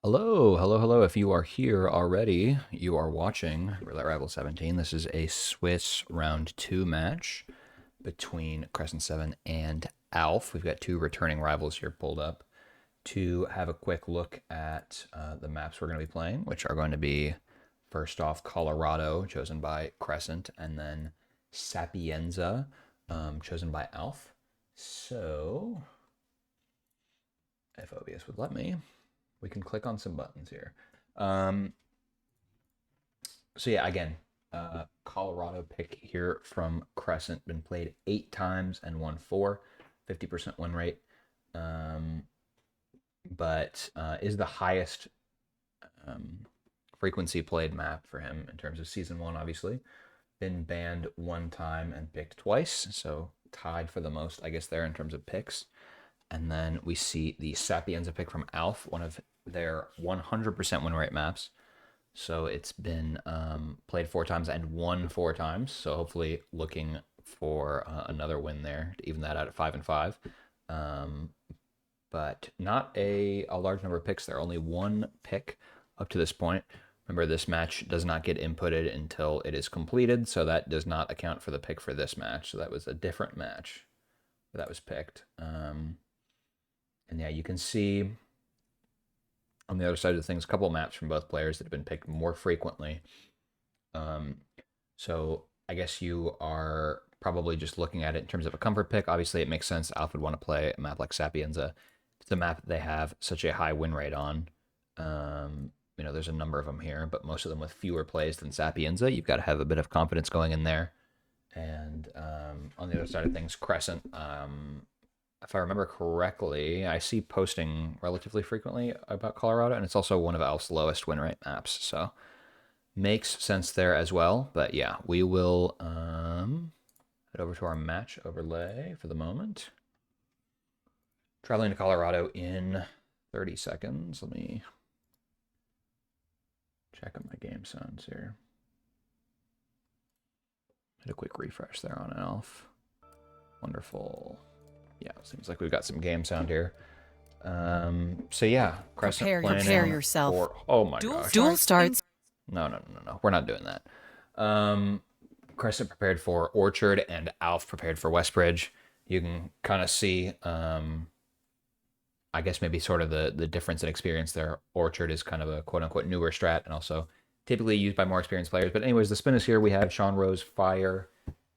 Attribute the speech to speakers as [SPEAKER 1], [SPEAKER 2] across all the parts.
[SPEAKER 1] Hello, hello, hello. If you are here already, you are watching Roulette Rival 17. This is a Swiss round 2 match between Qrescent7 and Alph. We've got two returning rivals here pulled up to have a quick look at the maps we're going to be playing, which are going to be first off Colorado, chosen by Qrescent, and then Sapienza, chosen by Alph. So, if OBS would let me, we can click on some buttons here. Um, so yeah, again, Colorado pick here from Qrescent, been played 8 times and won 4, 50% win rate, but is the highest frequency played map for him in terms of season 1, obviously. Been banned 1 time and picked twice, so tied for the most, I guess, there in terms of picks. And then we see the Sapienza pick from Alph, one of their 100% win rate maps. So it's been played 4 times and won 4 times. So hopefully looking for another win there to even that out at 5-5. But not a large number of picks there. Only one pick up to this point. Remember, this match does not get inputted until it is completed, so that does not account for the pick for this match. So that was a different match that was picked. And yeah, you can see on the other side of things, a couple of maps from both players that have been picked more frequently. So I guess you are probably just looking at it in terms of a comfort pick. Obviously, it makes sense. Alpha would want to play a map like Sapienza. It's a map that they have such a high win rate on. There's a number of them here, but most of them with fewer plays than Sapienza. You've got to have a bit of confidence going in there. And on the other side of things, Qrescent, if I remember correctly, I see posting relatively frequently about Colorado, and it's also one of Alph's lowest win rate maps, so makes sense there as well. But yeah, we will head over to our match overlay for the moment. Traveling to Colorado in 30 seconds. Let me check on my game sounds here. Hit a quick refresh there on Alph. Wonderful. Yeah, seems like we've got some game sound here. So yeah, Qrescent
[SPEAKER 2] Prepare yourself.
[SPEAKER 1] for, oh my gosh.
[SPEAKER 2] Duel starts.
[SPEAKER 1] No. We're not doing that. Qrescent prepared for Orchard and Alph prepared for Westbridge. You can kind of see, I guess maybe sort of the difference in experience there. Orchard is kind of a quote unquote newer strat and also typically used by more experienced players. But anyways, the spin is here. We have Sean Rose Fire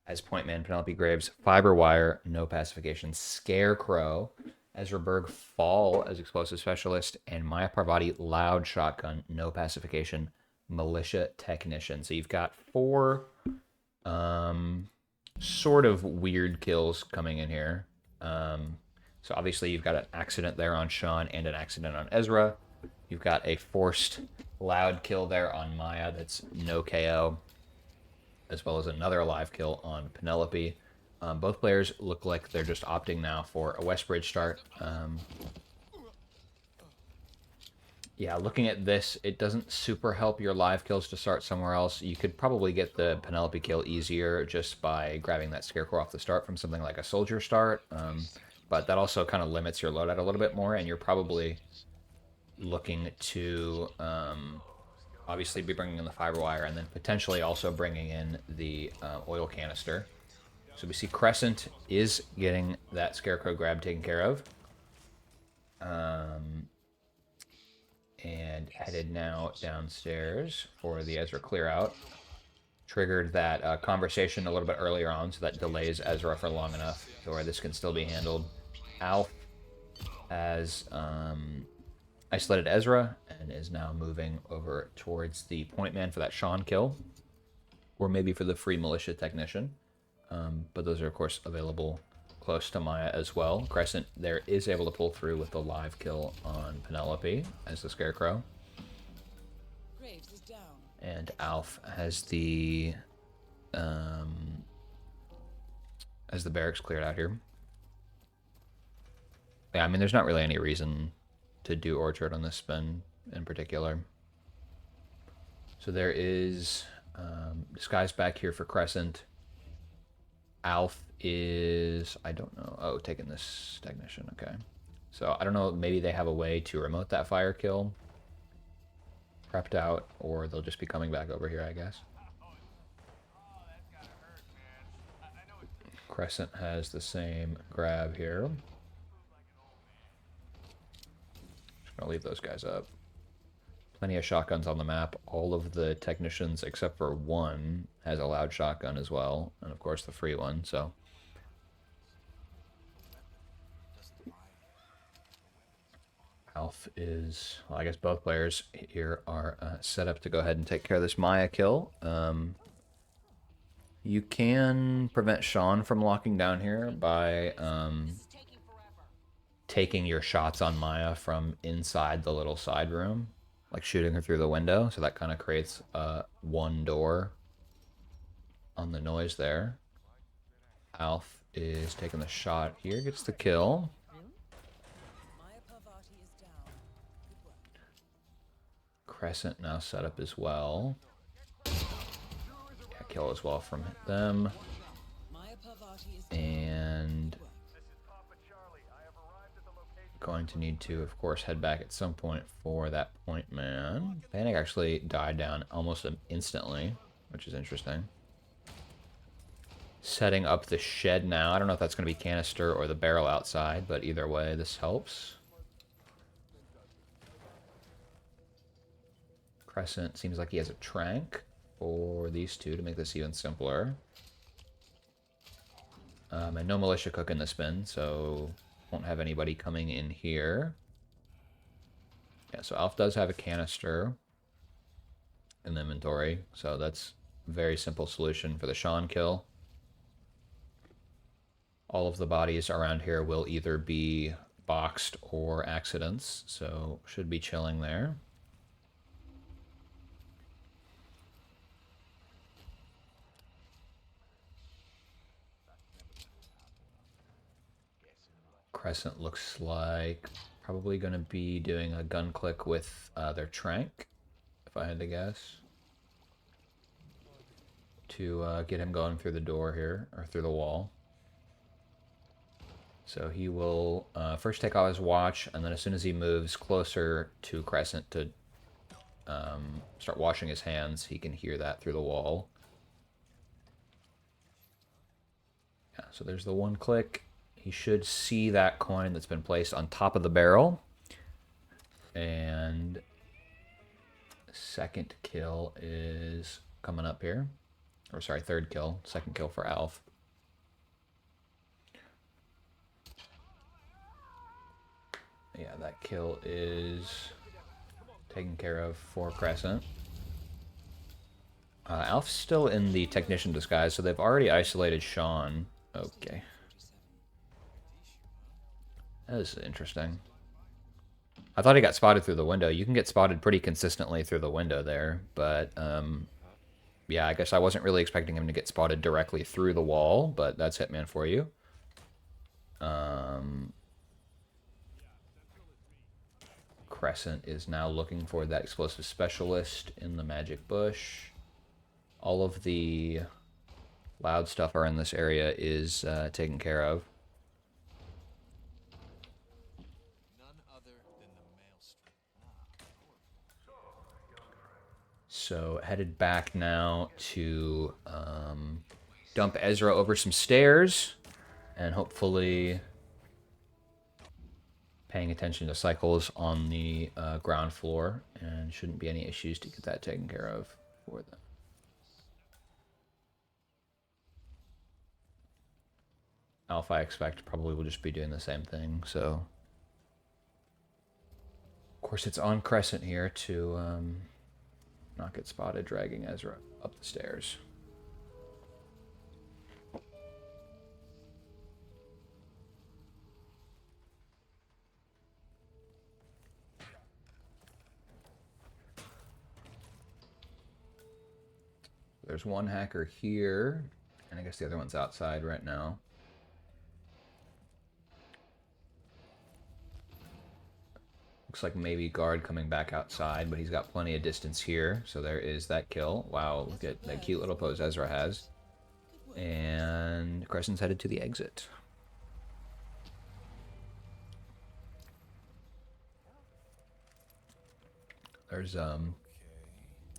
[SPEAKER 1] as point man, Penelope Graves Fiber Wire, no pacification, Scarecrow, Ezra Berg Fall as explosive specialist, and Maya Parvati Loud Shotgun, no pacification, militia technician. So you've got 4 sort of weird kills coming in here. So obviously you've got an accident there on Sean and an accident on Ezra. You've got a forced loud kill there on Maya that's no KO, as well as another live kill on Penelope. Both players look like they're just opting now for a Westbridge start. Yeah, looking at this, it doesn't super help your live kills to start somewhere else. You could probably get the Penelope kill easier just by grabbing that Scarecrow off the start from something like a Soldier start. But that also kind of limits your loadout a little bit more, and you're probably looking to obviously be bringing in the fiber wire and then potentially also bringing in the oil canister. So we see Qrescent is getting that Scarecrow grab taken care of. And headed now downstairs for the Ezra clear out. Triggered that conversation a little bit earlier on, so that delays Ezra for long enough to where this can still be handled. Alph has isolated Ezra and is now moving over towards the point man for that Sean kill, or maybe for the free militia technician. But those are, of course, available close to Maya as well. Qrescent there is able to pull through with the live kill on Penelope as the Scarecrow. And Alph has the barracks cleared out here. Yeah, I mean, there's not really any reason to do Orchard on this spin in particular. So there is Disguise back here for Qrescent. Alph is, I don't know. Oh, taking this technician. Okay. So I don't know. Maybe they have a way to remote that fire kill. prepped out, or they'll just be coming back over here, I guess. Qrescent has the same grab here. Just gonna leave those guys up. Plenty of shotguns on the map. All of the technicians, except for one, has a loud shotgun as well, and of course the free one, so... Alph is, well, I guess both players here are set up to go ahead and take care of this Maya kill. You can prevent Sean from locking down here by taking your shots on Maya from inside the little side room, like shooting her through the window. So that kind of creates one door on the noise there. Alph is taking the shot here, gets the kill. Qrescent now set up as well. Yeah, kill as well from them. And going to need to, of course, head back at some point for that point man. Panic actually died down almost instantly, which is interesting. Setting up the shed now. I don't know if that's going to be canister or the barrel outside, but either way, this helps. Qrescent seems like he has a trank for these two to make this even simpler. And no militia cook in the spin, so won't have anybody coming in here. Yeah, so Alph does have a canister in the inventory, so that's a very simple solution for the Sean kill. All of the bodies around here will either be boxed or accidents, so should be chilling there. Qrescent looks like probably going to be doing a gun click with their trank, if I had to guess, to get him going through the door here, or through the wall. So he will first take off his watch, and then as soon as he moves closer to Qrescent to start washing his hands, he can hear that through the wall. Yeah, so there's the one click. He should see that coin that's been placed on top of the barrel. And second kill is coming up here. Or sorry, third kill. Second kill for Alph. Yeah, that kill is taken care of for Qrescent. Alph's still in the technician disguise, so they've already isolated Sean. Okay. That is interesting. I thought he got spotted through the window. You can get spotted pretty consistently through the window there, but yeah, I guess I wasn't really expecting him to get spotted directly through the wall, but that's Hitman for you. Qrescent is now looking for that explosive specialist in the magic bush. All of the loud stuff around this area is taken care of. So headed back now to dump Ezra over some stairs, and hopefully paying attention to cycles on the ground floor, and shouldn't be any issues to get that taken care of for them. Alpha, I expect, probably will just be doing the same thing, so of course it's on Qrescent here to not get spotted dragging Ezra up the stairs. There's one hacker here, and I guess the other one's outside right now. Looks like maybe guard coming back outside, but he's got plenty of distance here. So there is that kill. Wow, look at that cute little pose Ezra has. And Qrescent's headed to the exit. There's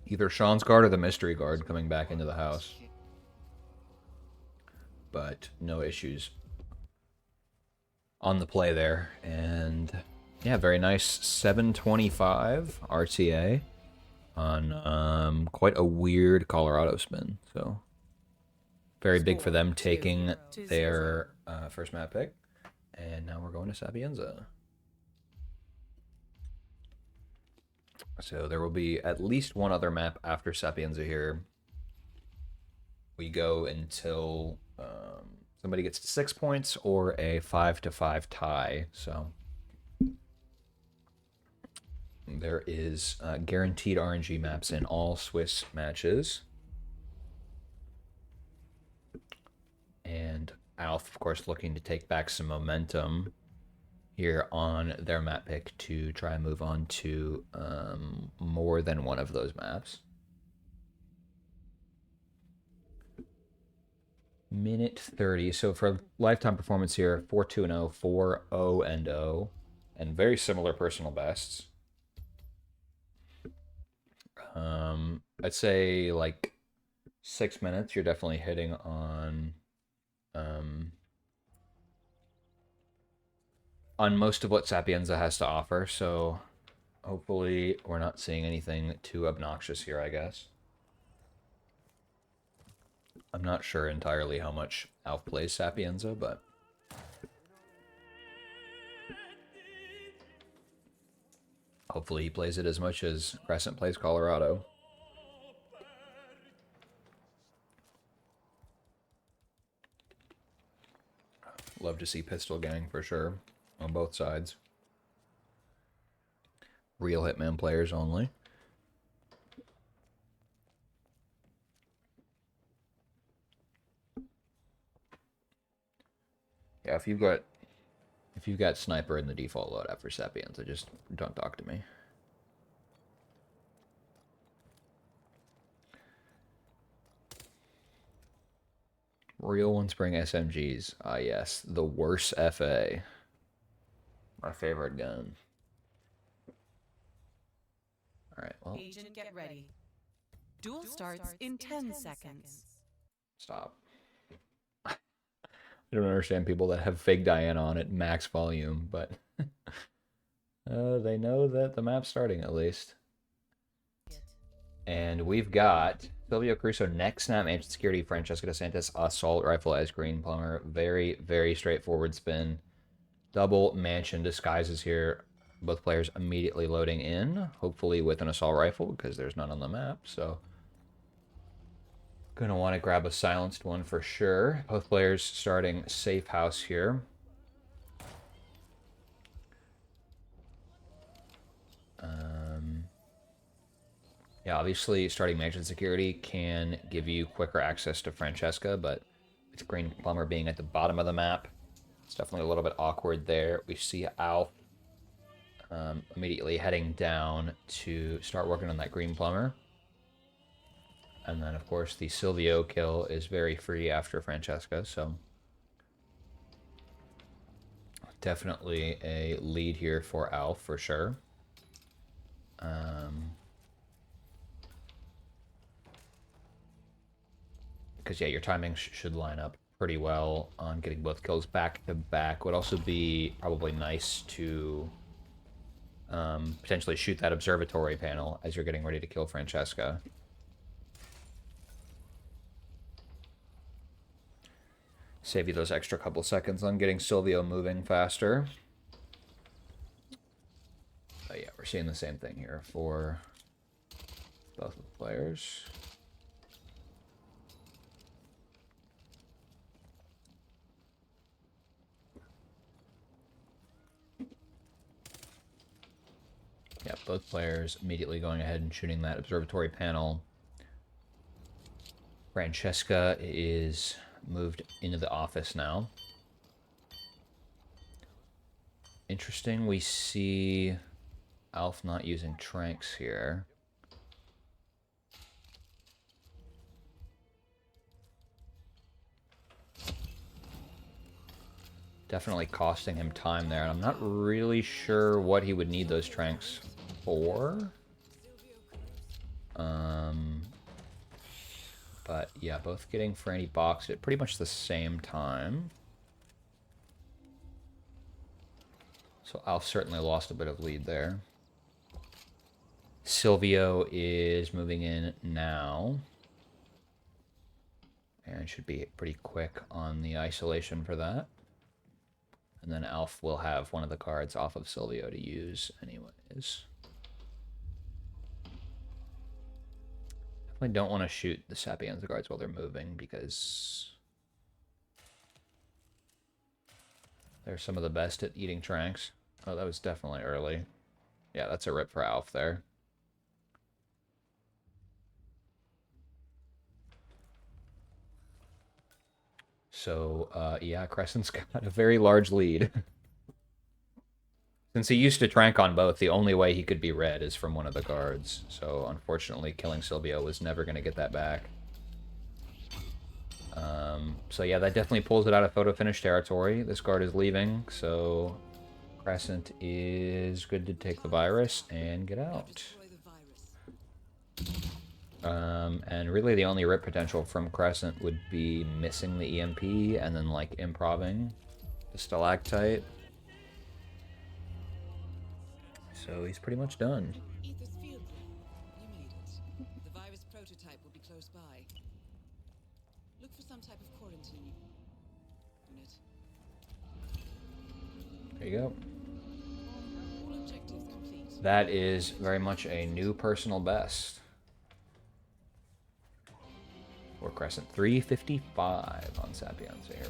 [SPEAKER 1] Either Sean's guard or the mystery guard coming back into the house. But no issues on the play there. And yeah, very nice 725 RTA on quite a weird Colorado spin. So very big for them taking their first map pick. And now we're going to Sapienza. So there will be at least one other map after Sapienza here. We go until somebody gets to 6 points or a 5-5 tie. So there is guaranteed RNG maps in all Swiss matches. And Alph, of course, looking to take back some momentum here on their map pick to try and move on to more than one of those maps. Minute 30. So for lifetime performance here, 4-2-0, 4-0-0, and very similar personal bests. I'd say like 6 minutes, you're definitely hitting on most of what Sapienza has to offer, so hopefully we're not seeing anything too obnoxious here, I guess. I'm not sure entirely how much Alph plays Sapienza, but hopefully he plays it as much as Qrescent plays Colorado. Love to see Pistol Gang for sure on both sides. Real Hitman players only. Yeah, if you've got Sniper in the default loadout for Sapienza, just don't talk to me. Real ones bring SMGs. Ah, yes, the worst FA. My favorite gun. All right, well.
[SPEAKER 2] Agent, get ready. Duel starts in 10 seconds.
[SPEAKER 1] Stop. I don't understand people that have fake Diana on at max volume, but they know that the map's starting at least. And we've got Silvio Crusoe, next snap, Mansion Security, Francesca DeSantis, Assault Rifle as Green Plumber. Very, very straightforward spin. Double Mansion disguises here. Both players immediately loading in, hopefully with an Assault Rifle, because there's none on the map, so gonna want to grab a silenced one for sure. Both players starting safe house here. Yeah, obviously starting Mansion Security can give you quicker access to Francesca, but with Green Plumber being at the bottom of the map, it's definitely a little bit awkward there. We see Alph immediately heading down to start working on that Green Plumber. And then, of course, the Silvio kill is very free after Francesca, so definitely a lead here for Alph for sure. Because, yeah, your timing should line up pretty well on getting both kills back to back. Would also be probably nice to potentially shoot that observatory panel as you're getting ready to kill Francesca. Save you those extra couple seconds on getting Silvio moving faster. But yeah, we're seeing the same thing here for both of the players. Yeah, both players immediately going ahead and shooting that observatory panel. Francesca is moved into the office now. Interesting, we see Alph not using tranks here. Definitely costing him time there, and I'm not really sure what he would need those tranks for. But yeah, both getting Franny boxed at pretty much the same time. So Alph certainly lost a bit of lead there. Silvio is moving in now. And should be pretty quick on the isolation for that. And then Alph will have one of the cards off of Silvio to use anyways. Definitely don't want to shoot the Sapienza cards while they're moving because they're some of the best at eating tranks. Oh, that was definitely early. Yeah, that's a rip for Alph there. So, yeah, Qrescent's got a very large lead. Since he used to trank on both, the only way he could be red is from one of the cards. So, unfortunately, killing Silvio was never going to get that back. So yeah, that definitely pulls it out of photo finish territory. This card is leaving, so Qrescent is good to take the virus and get out. And really the only rip potential from Qrescent would be missing the EMP and then like improving the stalactite. So he's pretty much done. There you go. That is very much a new personal best. For Qrescent, 355 on Sapienza here.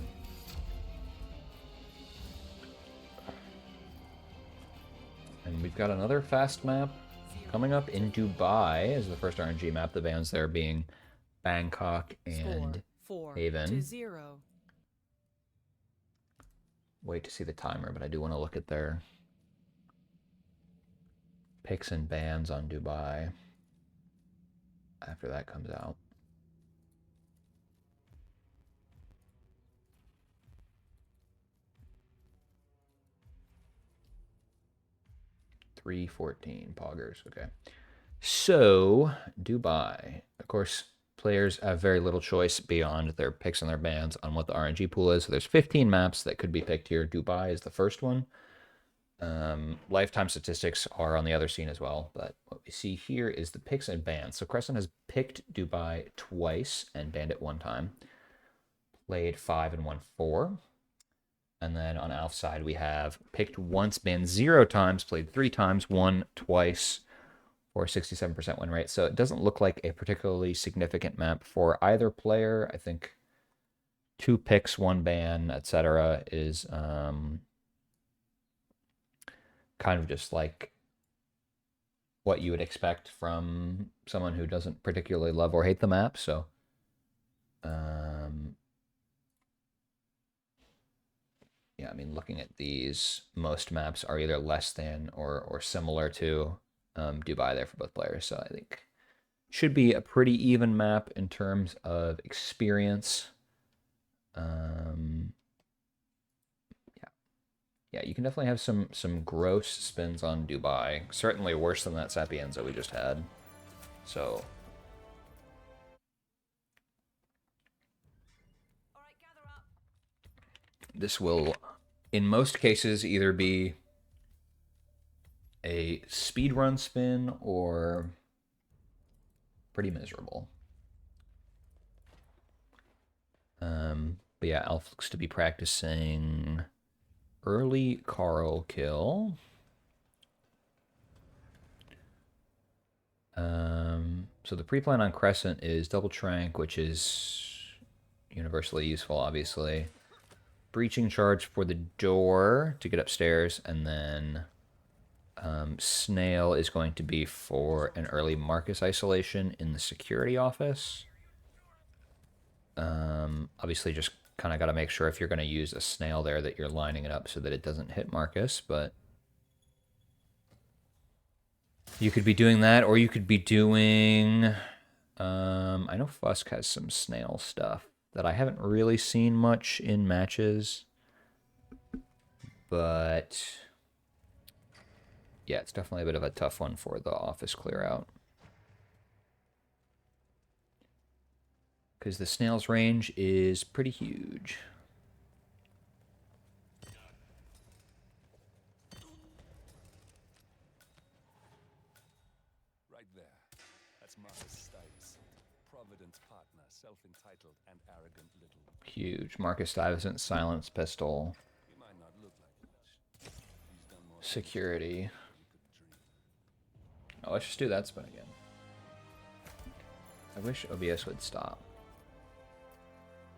[SPEAKER 1] And we've got another fast map coming up in Dubai as the first RNG map. The bans there being Bangkok and Haven. Wait to see the timer, but I do want to look at their picks and bans on Dubai after that comes out. $3.14 poggers. Okay. So, Dubai. Of course, players have very little choice beyond their picks and their bans on what the RNG pool is. So there's 15 maps that could be picked here. Dubai is the first one. Lifetime statistics are on the other scene as well, but what we see here is the picks and bans. So Qrescent has picked Dubai twice and banned it one time. Played 5 and won 4. And then on Alph's side, we have picked once, banned 0 times, played 3 times, won twice for a 67% win rate. So it doesn't look like a particularly significant map for either player. I think 2 picks, 1 ban, etc. is kind of just like what you would expect from someone who doesn't particularly love or hate the map. So yeah, I mean, looking at these, most maps are either less than or similar to Dubai there for both players. So I think should be a pretty even map in terms of experience. Yeah, you can definitely have some gross spins on Dubai. Certainly worse than that Sapienza we just had. So this will, in most cases, either be a speedrun spin or pretty miserable. But yeah, Alph looks to be practicing early Carl kill. So the pre-plan on Qrescent is double trank, which is universally useful, obviously. Breaching charge for the door to get upstairs, and then Snail is going to be for an early Marcus isolation in the security office. Obviously just kind of got to make sure if you're going to use a Snail there that you're lining it up so that it doesn't hit Marcus, but you could be doing that, or you could be doing... I know Fusk has some Snail stuff that I haven't really seen much in matches, but yeah, it's definitely a bit of a tough one for the office clear out. because the snail's range is pretty huge.
[SPEAKER 3] Right there. That's Marcus Stuyvesant, Providence partner, self-entitled and arrogant little.
[SPEAKER 1] Huge. Marcus Stuyvesant, silence pistol.
[SPEAKER 3] He might not look like much. He's done more
[SPEAKER 1] Security. Oh, let's just do that spin again. I wish OBS would stop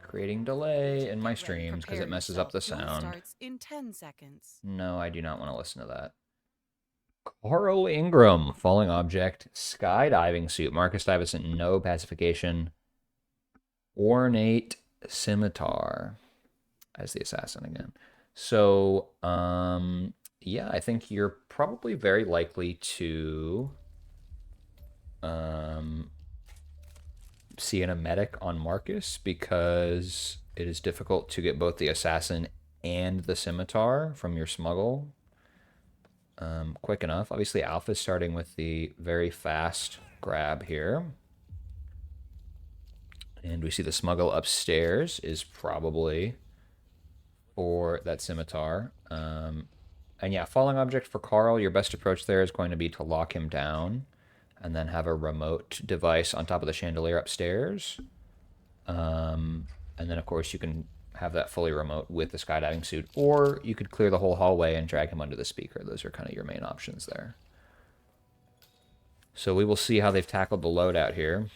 [SPEAKER 1] creating delay in my streams because it messes up the sound.
[SPEAKER 2] Starts in 10 seconds.
[SPEAKER 1] No, I do not want to listen to that. Carl Ingram, falling object, skydiving suit, Marcus Stuyvesant, no pacification, ornate scimitar as the assassin again. So, yeah, I think you're probably very likely to see an emetic on Marcus because it is difficult to get both the assassin and the scimitar from your smuggle quick enough. Obviously, Alpha is starting with the very fast grab here. And we see the smuggle upstairs is probably for that scimitar. And yeah, falling object for Carl, your best approach there is going to be to lock him down and then have a remote device on top of the chandelier upstairs. And then, of course, you can have that fully remote with the skydiving suit, or you could clear the whole hallway and drag him under the speaker. Those are kind of your main options there. So we will see how they've tackled the loadout here.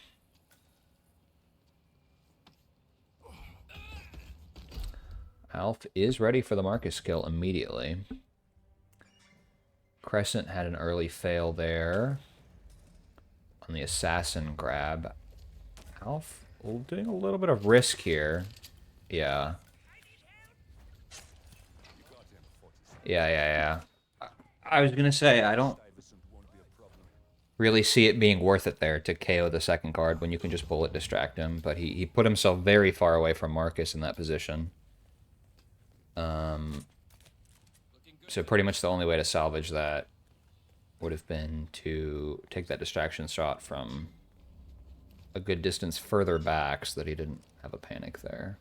[SPEAKER 1] Alph is ready for the Marcus kill immediately. Qrescent had an early fail there on the assassin grab. Alph doing a little bit of risk here. Yeah. Yeah. I was going to say, I don't really see it being worth it there to KO the second guard when you can just bullet distract him, but he put himself very far away from Marcus in that position. So pretty much the only way to salvage that would have been to take that distraction shot from a good distance further back so that he didn't have a panic there.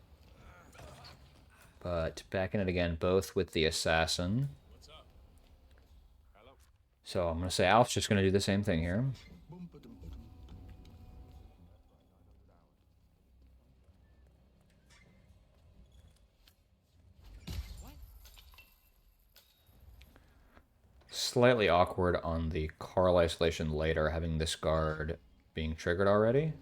[SPEAKER 1] But back in it again, both with the assassin. So I'm going to say Alph's just going to do the same thing here. Slightly awkward on the Carl isolation later, having this guard being triggered already.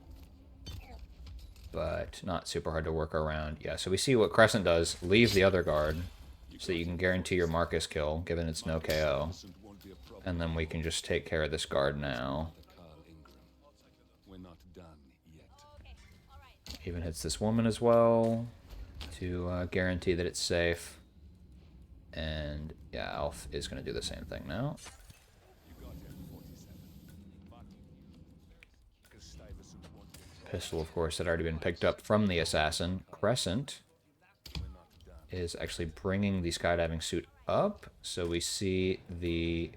[SPEAKER 1] But not super hard to work around. Yeah, so we see what Qrescent does. Leave the other guard so that you can guarantee your Marcus kill, given it's no KO. And then we can just take care of this guard now. Even hits this woman as well to guarantee that it's safe. And yeah, Alph is going to do the same thing now. Pistol, of course, had already been picked up from the assassin. Qrescent is actually bringing the skydiving suit up. So we see the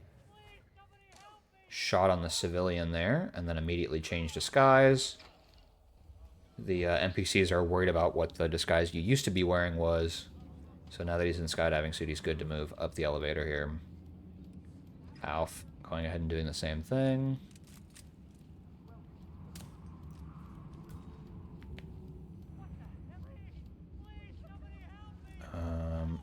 [SPEAKER 1] shot on the civilian there, and then immediately change disguise. The NPCs are worried about what the disguise you used to be wearing was. So now that he's in skydiving suit, he's good to move up the elevator here. Alph going ahead and doing the same thing.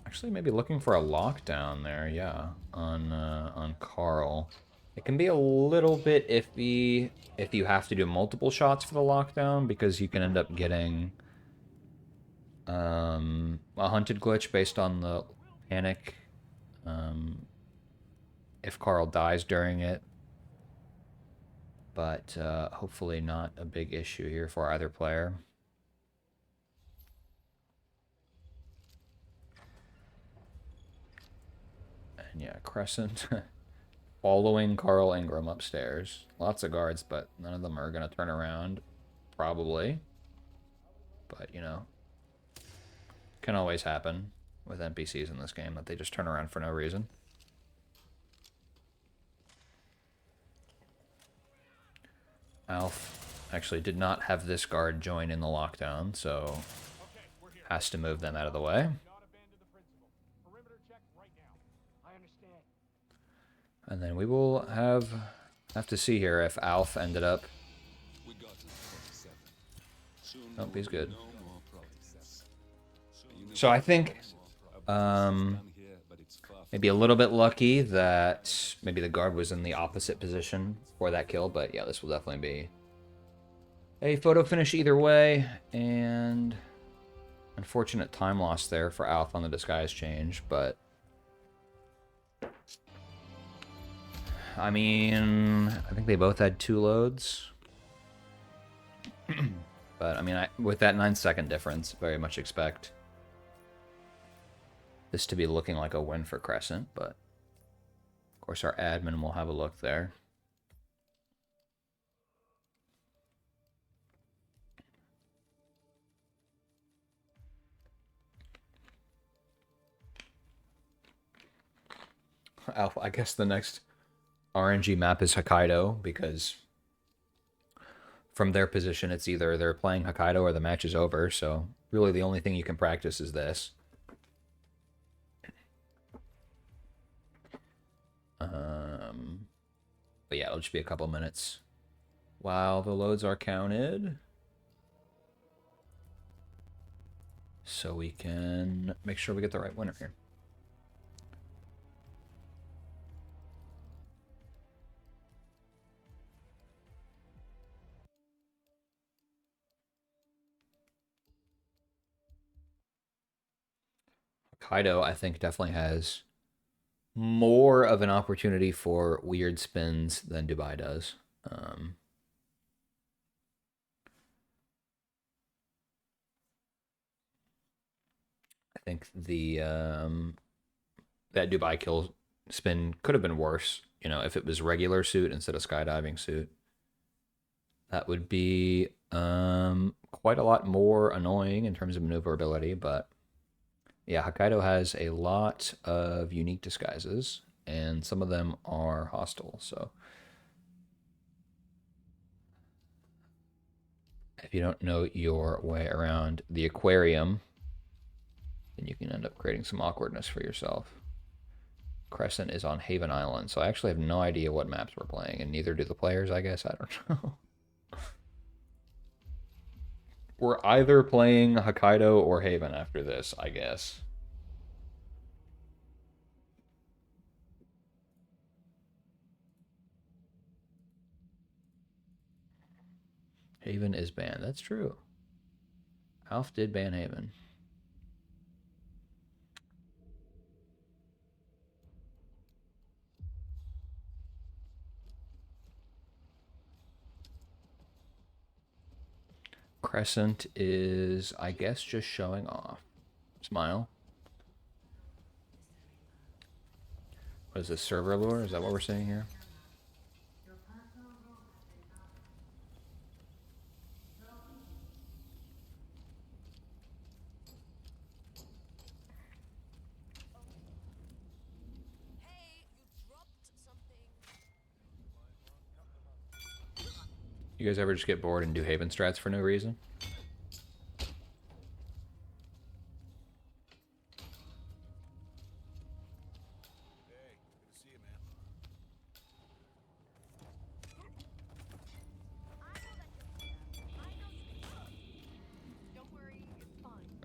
[SPEAKER 1] Actually, maybe looking for a lockdown there, yeah, on Carl. It can be a little bit iffy if you have to do multiple shots for the lockdown, because you can end up getting a hunted glitch based on the panic if Carl dies during it. But hopefully not a big issue here for either player. And yeah, Qrescent following Carl Ingram upstairs. Lots of guards, but none of them are going to turn around, probably. But, you know, can always happen with NPCs in this game, that they just turn around for no reason. Alph Actually, did not have this guard join in the lockdown, so has to move them out of the way. And then we will have to see here if Alph ended up. Nope, he's good. So I think maybe a little bit lucky that maybe the guard was in the opposite position for that kill, but yeah, this will definitely be a photo finish either way, and unfortunate time loss there for Alph on the disguise change, but I mean, I think they both had 2 loads. But I mean, with that 9-second difference, very much expect this to be looking like a win for Qrescent, but of course our admin will have a look there. Alpha, I guess the next RNG map is Hokkaido, because from their position, it's either they're playing Hokkaido or the match is over, so really the only thing you can practice is this. But yeah, it'll just be a couple minutes while the loads are counted, so we can make sure we get the right winner here. Hokkaido, I think, definitely has more of an opportunity for weird spins than Dubai does. I think the that Dubai kill spin could have been worse. You know, if it was regular suit instead of skydiving suit, that would be quite a lot more annoying in terms of maneuverability. But yeah, Hokkaido has a lot of unique disguises, and some of them are hostile. So if you don't know your way around the aquarium, then you can end up creating some awkwardness for yourself. Qrescent is on Haven Island, so I actually have no idea what maps we're playing, and neither do the players, I guess. I don't know. We're either playing Hokkaido or Haven after this, I guess. Haven is banned. That's true. Alph did ban Haven. Qrescent is, I guess, just showing off. Smile. What is this, server lure? Is that what we're saying here? You guys ever just get bored and do Haven strats for no reason?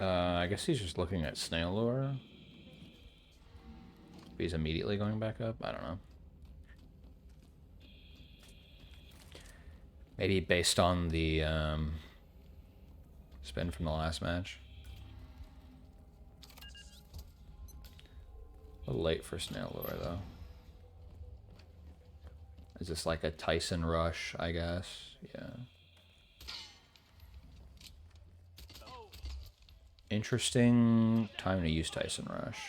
[SPEAKER 1] I guess he's just looking at snail lure. He's immediately going back up. I don't know. Maybe based on the spin from the last match. A little late for snail lure though. Is this like a Tyson rush, I guess? Yeah. Interesting time to use Tyson rush.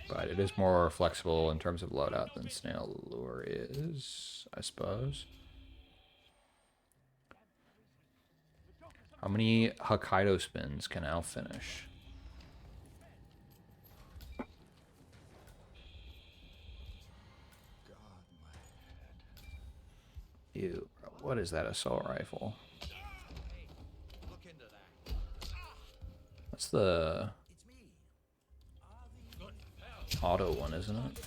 [SPEAKER 1] But it is more flexible in terms of loadout than snail lure is, I suppose. How many Hokkaido spins can Alph finish? Ew, bro. What is that assault rifle? That's the auto one, isn't it?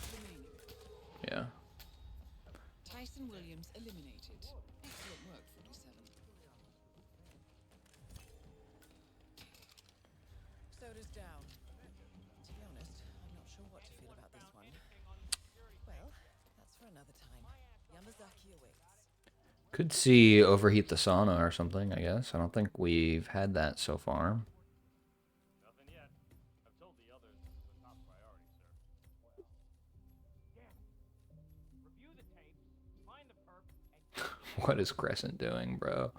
[SPEAKER 1] Yeah.
[SPEAKER 2] Tyson Williams eliminated. Excellent work, 47. Soda's down. To be honest, I'm not sure what to feel about this one. Well, that's for another time. Yamazaki awaits.
[SPEAKER 1] Could see overheat the sauna or something, I guess. I don't think we've had that so far.
[SPEAKER 4] Nothing yet. I've told the others this is a top priority, sir. Yeah. Review the tapes, find the perp, and
[SPEAKER 1] What is Qrescent doing, bro?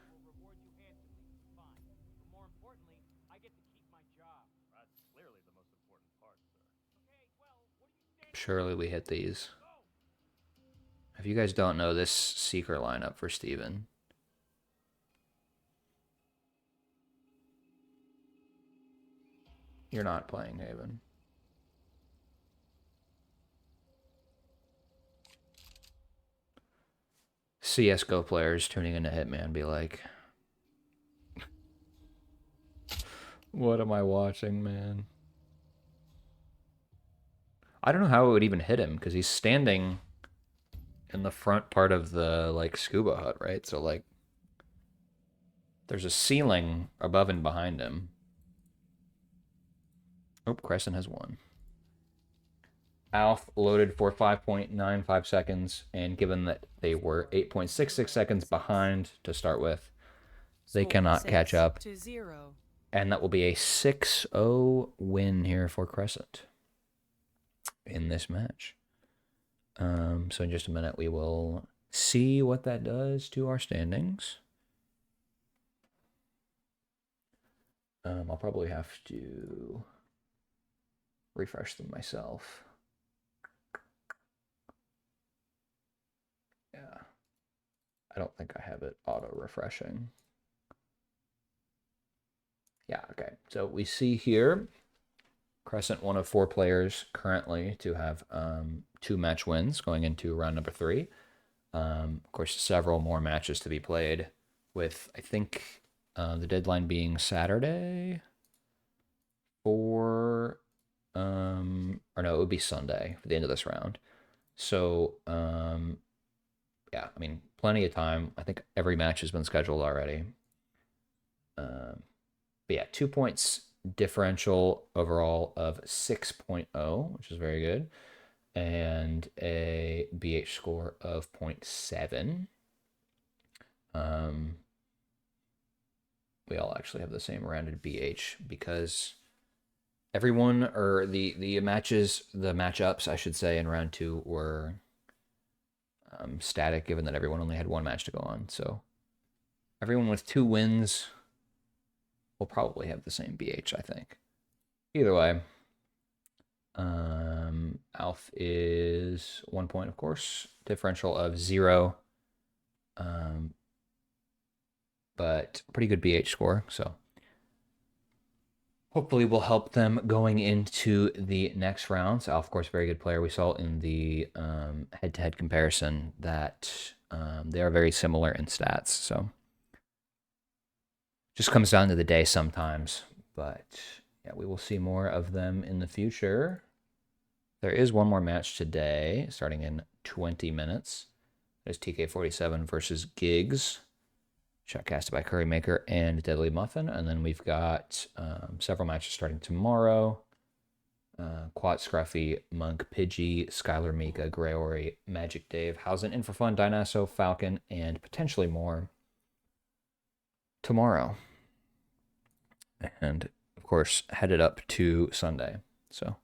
[SPEAKER 4] will reward you handsomely. Fine. But more importantly, I get to keep my job. That's clearly the most important part, sir. Okay, well, what are you standing?
[SPEAKER 1] Surely we hit these. If you guys don't know this secret lineup for Steven. You're not playing Haven. CSGO players tuning into Hitman be like, what am I watching, man? I don't know how it would even hit him, because he's standing in the front part of the, like, scuba hut, right? So, like, there's a ceiling above and behind him. Oh, Qrescent has won. Alph loaded for 5.95 seconds, and given that they were 8.66 seconds behind to start with, they cannot catch up. And that will be a 6-0 win here for Qrescent in this match. So in just a minute, we will see what that does to our standings. I'll probably have to refresh them myself. Yeah. I don't think I have it auto-refreshing. Yeah, okay. So we see here, Qrescent, one of 4 players currently to have 2 match wins going into round number 3. Of course, several more matches to be played with, I think, the deadline being Saturday for, or no, it would be Sunday for the end of this round. So, yeah, I mean, plenty of time. I think every match has been scheduled already. But yeah, 2 points differential overall of 6.0, which is very good, and a BH score of 0.7. We all actually have the same rounded BH because everyone, or the matchups, I should say, in round 2 were static, given that everyone only had 1 match to go on. So everyone with 2 wins will probably have the same BH, I think. Either way, Alph is 1 point, of course, differential of 0, but pretty good BH score, so hopefully will help them going into the next rounds. Alph, of course, very good player. We saw in the head-to-head comparison that they are very similar in stats, so just comes down to the day sometimes, but yeah, we will see more of them in the future. There is one more match today, starting in 20 minutes. There's TK47 versus Gigs, shotcasted by Currymaker and Deadly Muffin. And then we've got several matches starting tomorrow. Quat Scruffy, Monk, Pidgey, Skylar Mika, Greori, Magic Dave, Hausen, Infrafun, Dynaso, Falcon, and potentially more tomorrow. And, of course, headed up to Sunday. So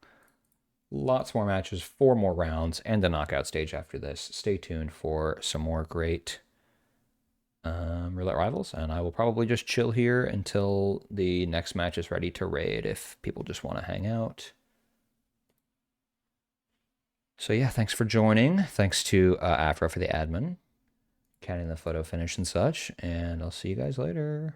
[SPEAKER 1] lots more matches, 4 more rounds, and a knockout stage after this. Stay tuned for some more great Roulette Rivals, and I will probably just chill here until the next match is ready to raid if people just want to hang out. So yeah, thanks for joining. Thanks to Afro for the admin, counting the photo finish and such, and I'll see you guys later.